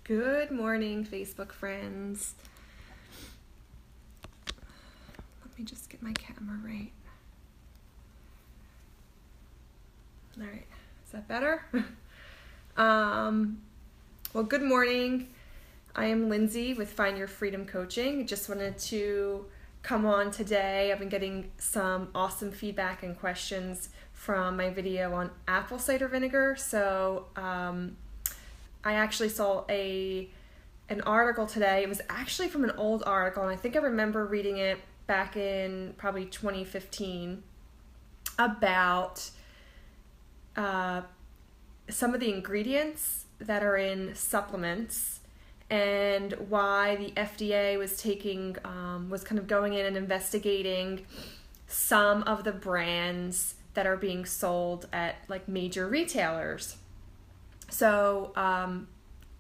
Good morning, Facebook friends. Let me just get my camera right. All right, is that better? Well, good morning. I am Lindsay with Find Your Freedom Coaching. Just wanted to come on today. I've been getting some awesome feedback and questions from my video on apple cider vinegar. So I actually saw an article today. It was actually from an old article, and I think I remember reading it back in probably 2015 about some of the ingredients that are in supplements and why the FDA was kind of going in and investigating some of the brands that are being sold at like major retailers. So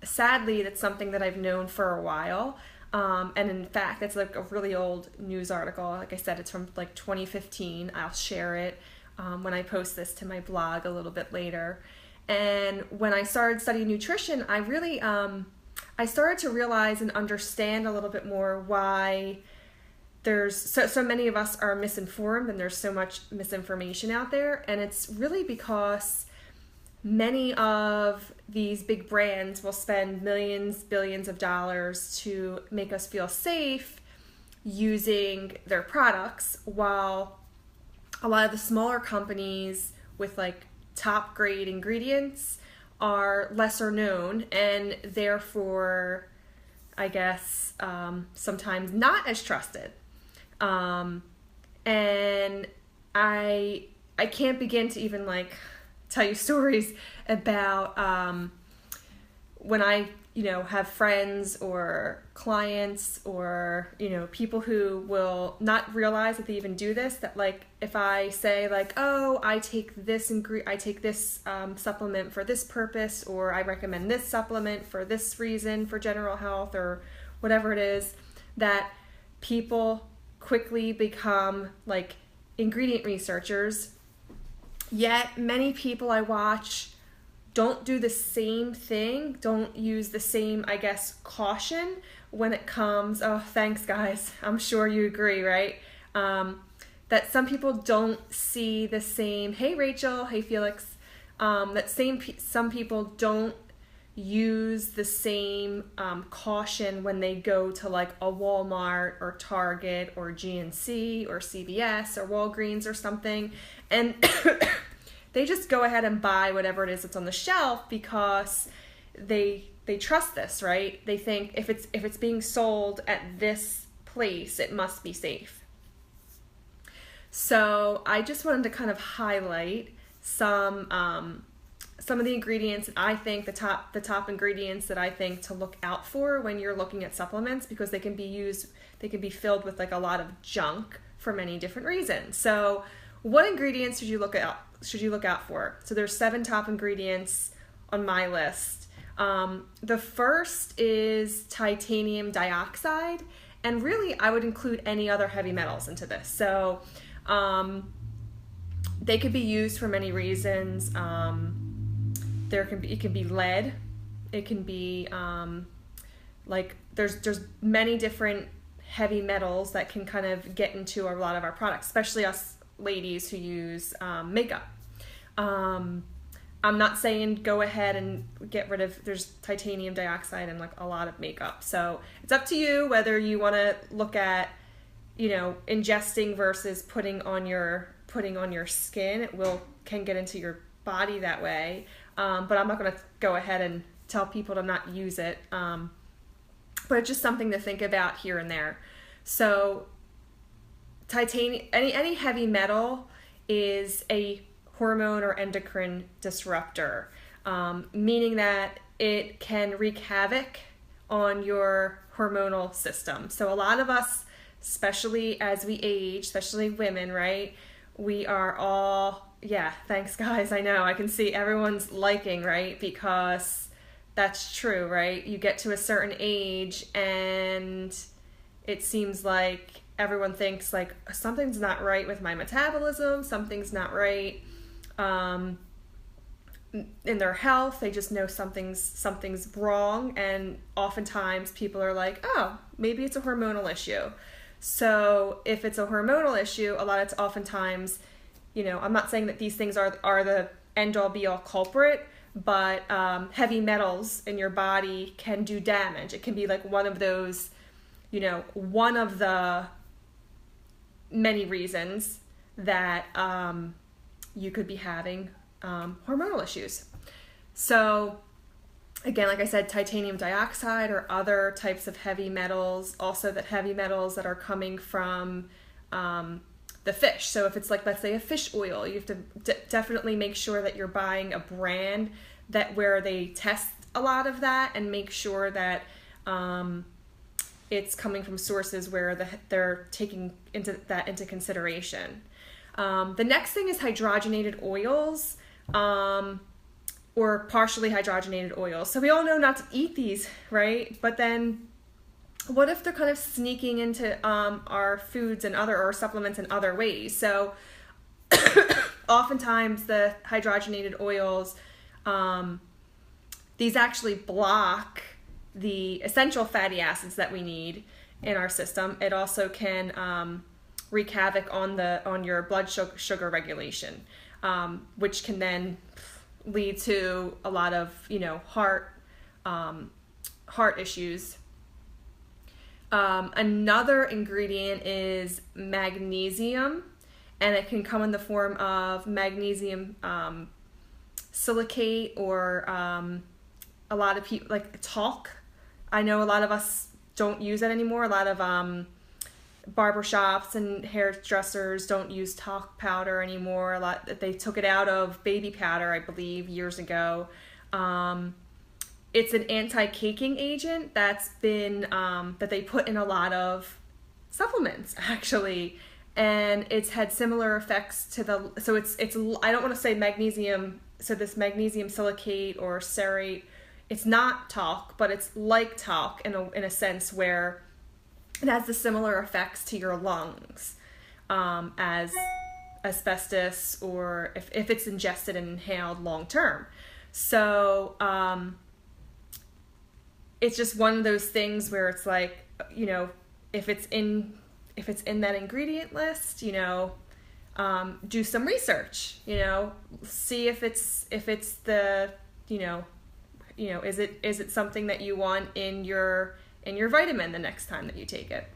sadly, that's something that I've known for a while. And in fact, it's like a really old news article. Like I said, it's from like 2015. I'll share it when I post this to my blog a little bit later. And when I started studying nutrition, I really, I started to realize and understand a little bit more why there's so many of us are misinformed and there's so much misinformation out there. And it's really because many of these big brands will spend millions, billions of dollars to make us feel safe using their products, while a lot of the smaller companies with like top grade ingredients are lesser known and therefore, I guess, sometimes not as trusted. And I can't begin to even like tell you stories about when I, have friends or clients or, people who will not realize that they even do this, that like if I say like, oh, I take this supplement for this purpose, or I recommend this supplement for this reason, for general health or whatever it is, that people quickly become like ingredient researchers. Yet many people I watch don't do the same thing, don't use the same, I guess, caution when it comes, oh, thanks guys, I'm sure you agree, right? That some people don't see the same, hey Rachel, hey Felix, some people don't use the same caution when they go to like a Walmart or Target or GNC or CVS or Walgreens or something, and they just go ahead and buy whatever it is that's on the shelf because they trust this, right? They think if it's being sold at this place, it must be safe. So I just wanted to kind of highlight some of the ingredients that I think the top ingredients that I think to look out for when you're looking at supplements, because they can be filled with like a lot of junk for many different reasons. So what ingredients should you look out for? So there's 7 top ingredients on my list. The first is titanium dioxide, and really I would include any other heavy metals into this. So they could be used for many reasons. It can be lead. It can be like there's many different heavy metals that can kind of get into a lot of our products, especially us ladies who use makeup. I'm not saying go ahead and get rid of, there's titanium dioxide in like a lot of makeup. So it's up to you whether you want to look at, ingesting versus putting on your skin. Can get into your body that way. But I'm not going to go ahead and tell people to not use it. But it's just something to think about here and there. So titanium, any heavy metal is a hormone or endocrine disruptor, meaning that it can wreak havoc on your hormonal system. So a lot of us, especially as we age, especially women, right? We are all, yeah, thanks guys. I know, I can see everyone's liking, right? Because that's true, right? You get to a certain age and it seems like everyone thinks like something's not right with my metabolism, something's not right. in their health. They just know something's wrong, and oftentimes people are like, oh, maybe it's a hormonal issue. So if it's a hormonal issue, it's oftentimes, I'm not saying that these things are the end all be all culprit, but heavy metals in your body can do damage. It can be like one of those, one of the many reasons that you could be having hormonal issues. So again, like I said, titanium dioxide or other types of heavy metals, also that heavy metals that are coming from the fish. So if it's like, let's say, a fish oil, you have to definitely make sure that you're buying a brand where they test a lot of that and make sure that it's coming from sources where they're taking into consideration. The next thing is hydrogenated oils, or partially hydrogenated oils. So we all know not to eat these, right? But then what if they're kind of sneaking into our foods and or supplements in other ways? So oftentimes the hydrogenated oils, these actually block the essential fatty acids that we need in our system. It also can wreak havoc on your blood sugar regulation, which can then lead to a lot of heart issues. Another ingredient is magnesium, and it can come in the form of magnesium silicate, or a lot of people like talc. I know a lot of us don't use that anymore. A lot of barbershops and hairdressers don't use talc powder anymore. They took it out of baby powder, I believe, years ago. It's an anti-caking agent that's been that they put in a lot of supplements, actually, and it's had similar effects to so it's I don't want to say magnesium. So this magnesium silicate or cerate, it's not talc, but it's like talc in a sense where it has the similar effects to your lungs as asbestos, or if it's ingested and inhaled long term. So it's just one of those things where it's like, if it's in that ingredient list, do some research, see if it's the, is it something that you want in your vitamin the next time that you take it.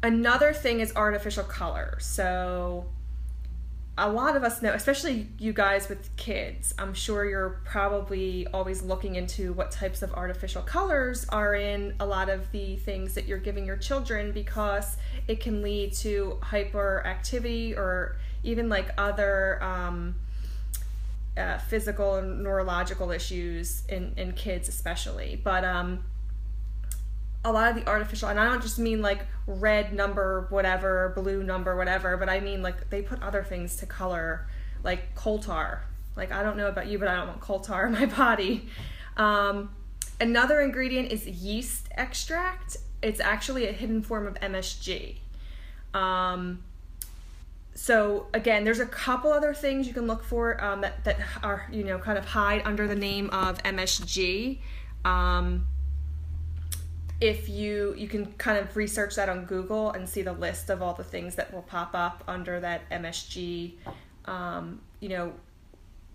Another thing is artificial color. So a lot of us know, especially you guys with kids, I'm sure you're probably always looking into what types of artificial colors are in a lot of the things that you're giving your children, because it can lead to hyperactivity or even like other physical and neurological issues in kids especially. But a lot of the artificial, and I don't just mean like red number whatever, blue number whatever, but I mean like they put other things to color, like coal tar. Like, I don't know about you, but I don't want coal tar in my body. Another ingredient is yeast extract. It's actually a hidden form of MSG. So again, there's a couple other things you can look for that are, kind of hide under the name of MSG. If you can kind of research that on Google and see the list of all the things that will pop up under that MSG.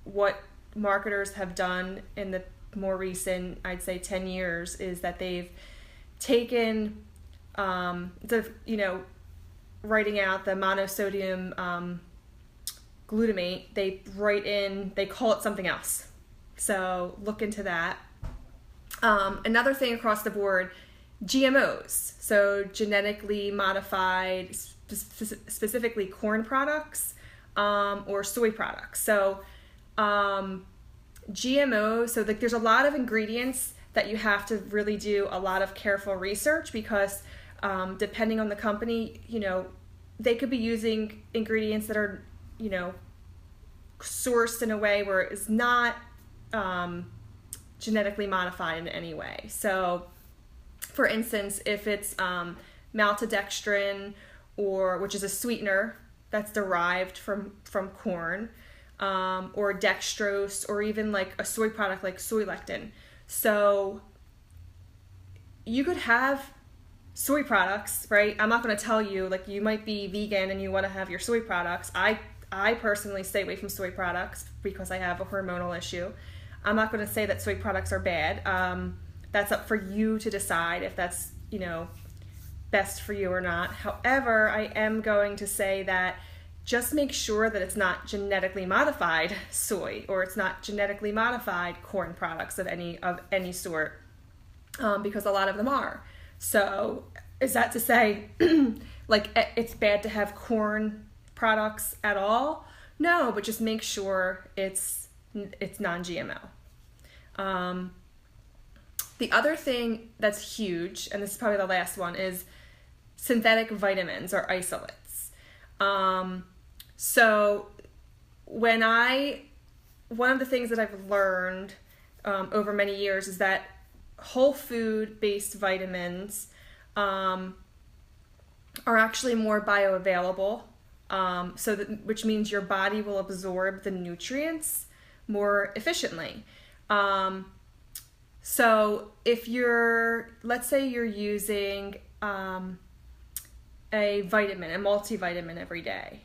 What marketers have done in the more recent, I'd say 10 years, is that they've taken writing out the monosodium glutamate, they call it something else. So look into that. Another thing across the board, GMOs, so genetically modified, specifically corn products or soy products. So GMOs, so there's a lot of ingredients that you have to really do a lot of careful research, because depending on the company, they could be using ingredients that are, sourced in a way where it's not genetically modified in any way. So for instance, if it's maltodextrin, which is a sweetener that's derived from corn, or dextrose, or even like a soy product like soy lectin. So you could have soy products, right? I'm not going to tell you, like, you might be vegan and you want to have your soy products. I personally stay away from soy products because I have a hormonal issue. I'm not going to say that soy products are bad. That's up for you to decide if that's, best for you or not. However, I am going to say that just make sure that it's not genetically modified soy, or it's not genetically modified corn products of any sort, because a lot of them are. So is that to say, like, it's bad to have corn products at all? No, but just make sure it's non-GMO. The other thing that's huge, and this is probably the last one, is synthetic vitamins or isolates. So one of the things that I've learned over many years is that whole food based vitamins are actually more bioavailable, which means your body will absorb the nutrients more efficiently. So if let's say you're using a multivitamin every day,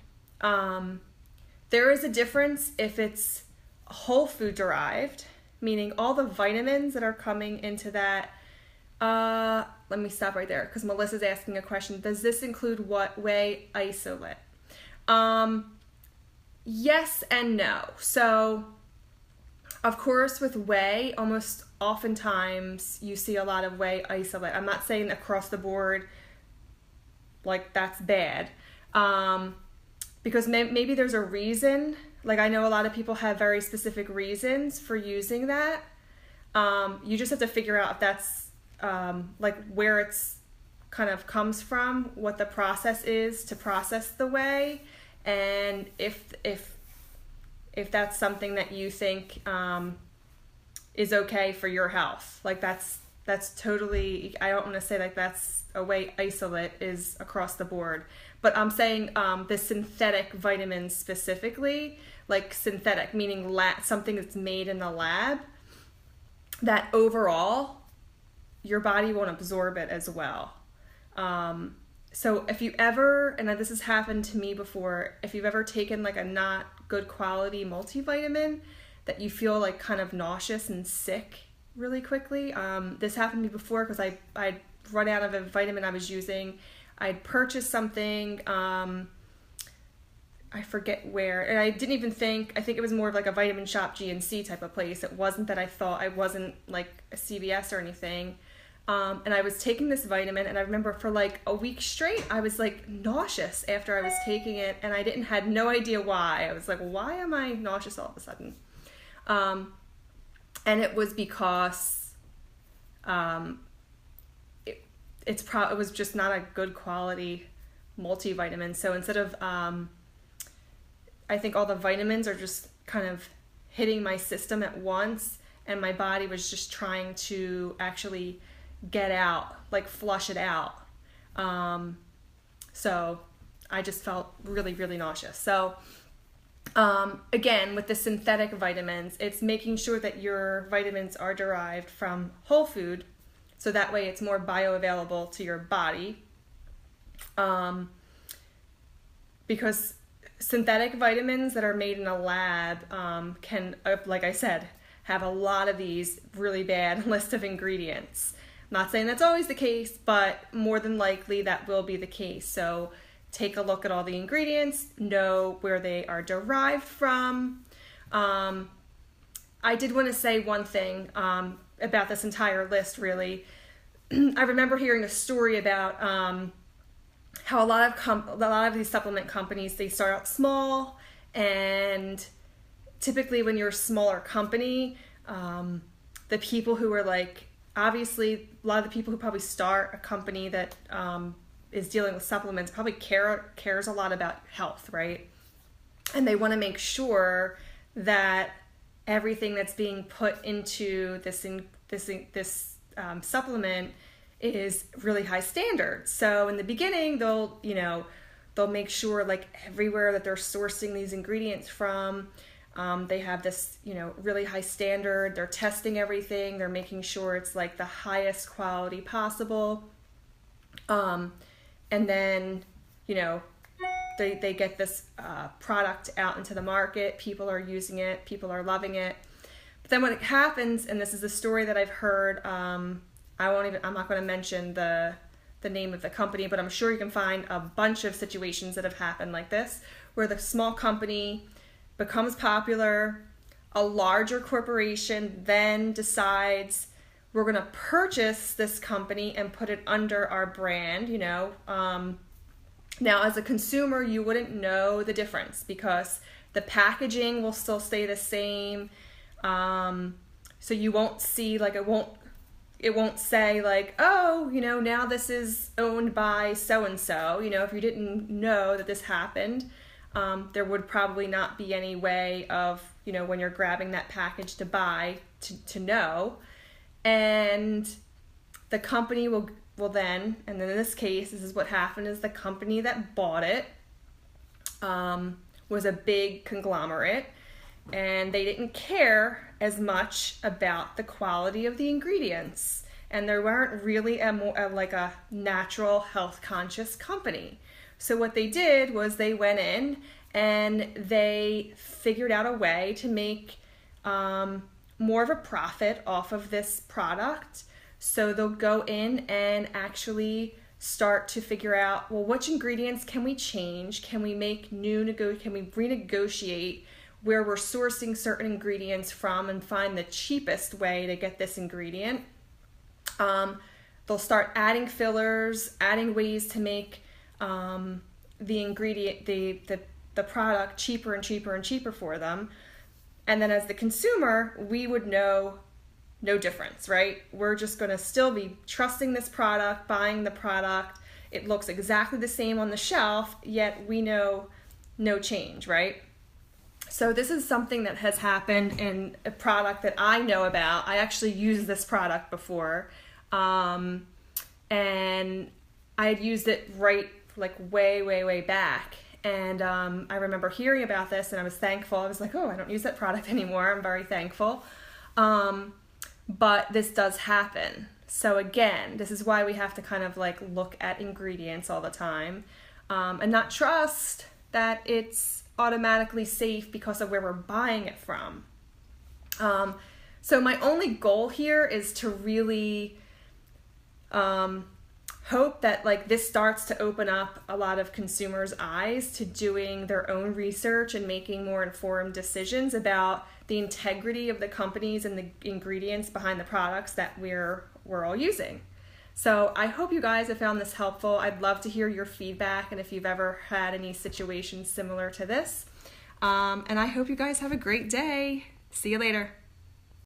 there is a difference if it's whole food derived, meaning all the vitamins that are coming into that. Let me stop right there because Melissa's asking a question. Does this include Whey Isolate? Yes and no. So, of course, with whey, almost oftentimes you see a lot of Whey Isolate. I'm not saying across the board, like, that's bad. Because maybe there's a reason. Like, I know a lot of people have very specific reasons for using that. You just have to figure out if that's like where it's kind of comes from, what the process is to process the whey, and if that's something that you think is okay for your health. Like, that's totally, I don't want to say like that's a Whey Isolate is across the board, but I'm saying the synthetic vitamins specifically, like synthetic meaning something that's made in the lab, that overall your body won't absorb it as well. So if you ever, and this has happened to me before, if you've ever taken like a not good quality multivitamin that you feel like kind of nauseous and sick really quickly, this happened to me before because I'd run out of a vitamin I was using. I'd purchased something, I forget where, and I didn't even think, I think it was more of like a Vitamin Shop GNC type of place. It wasn't that I thought, I wasn't like a CVS or anything. And I was taking this vitamin, and I remember for like a week straight, I was like nauseous after I was taking it, and I had no idea why. I was like, why am I nauseous all of a sudden? And it was because it was just not a good quality multivitamin. So instead of, I think all the vitamins are just kind of hitting my system at once, and my body was just trying to actually get out, like flush it out. So I just felt really, really nauseous. So again, with the synthetic vitamins, it's making sure that your vitamins are derived from whole food, so that way it's more bioavailable to your body. Because synthetic vitamins that are made in a lab can, like I said, have a lot of these really bad list of ingredients. I'm not saying that's always the case, but more than likely that will be the case. So take a look at all the ingredients, know where they are derived from. I did want to say one thing about this entire list, really. I remember hearing a story about how a lot of these supplement companies, they start out small, and typically when you're a smaller company, the people who are like, obviously a lot of the people who probably start a company that is dealing with supplements probably cares a lot about health, right? And they want to make sure that everything that's being put into this supplement is really high standards. So in the beginning, they'll make sure like everywhere that they're sourcing these ingredients from, They have this, really high standard. They're testing everything. They're making sure it's like the highest quality possible. And then, they get this product out into the market. People are using it. People are loving it. But then when it happens, and this is a story that I've heard, I'm not going to mention the name of the company, but I'm sure you can find a bunch of situations that have happened like this, where the small company becomes popular, a larger corporation then decides we're going to purchase this company and put it under our brand, Now, as a consumer, you wouldn't know the difference because the packaging will still stay the same. So you won't see, it won't say like, oh, now this is owned by so-and-so. If you didn't know that this happened, there would probably not be any way of, when you're grabbing that package to buy, to know. And the company will then, and then in this case, this is what happened, is the company that bought it was a big conglomerate, and they didn't care as much about the quality of the ingredients, and they weren't really a natural health conscious company. So what they did was they went in and they figured out a way to make more of a profit off of this product. So they'll go in and actually start to figure out, well, which ingredients can we change? Can we make can we renegotiate where we're sourcing certain ingredients from and find the cheapest way to get this ingredient? They'll start adding fillers, adding ways to make the ingredient, the product cheaper and cheaper and cheaper for them. And then as the consumer, we would know no difference, right? We're just going to still be trusting this product, buying the product. It looks exactly the same on the shelf, yet we know no change, right? So this is something that has happened in a product that I know about. I actually used this product before, and I had used it way back. And I remember hearing about this, and I was thankful. I was like, oh, I don't use that product anymore. I'm very thankful. But this does happen. So again, this is why we have to kind of look at ingredients all the time, and not trust that it's automatically safe because of where we're buying it from. So my only goal here is to really hope that this starts to open up a lot of consumers' eyes to doing their own research and making more informed decisions about the integrity of the companies and the ingredients behind the products that we're all using. So I hope you guys have found this helpful. I'd love to hear your feedback and if you've ever had any situations similar to this. And I hope you guys have a great day. See you later.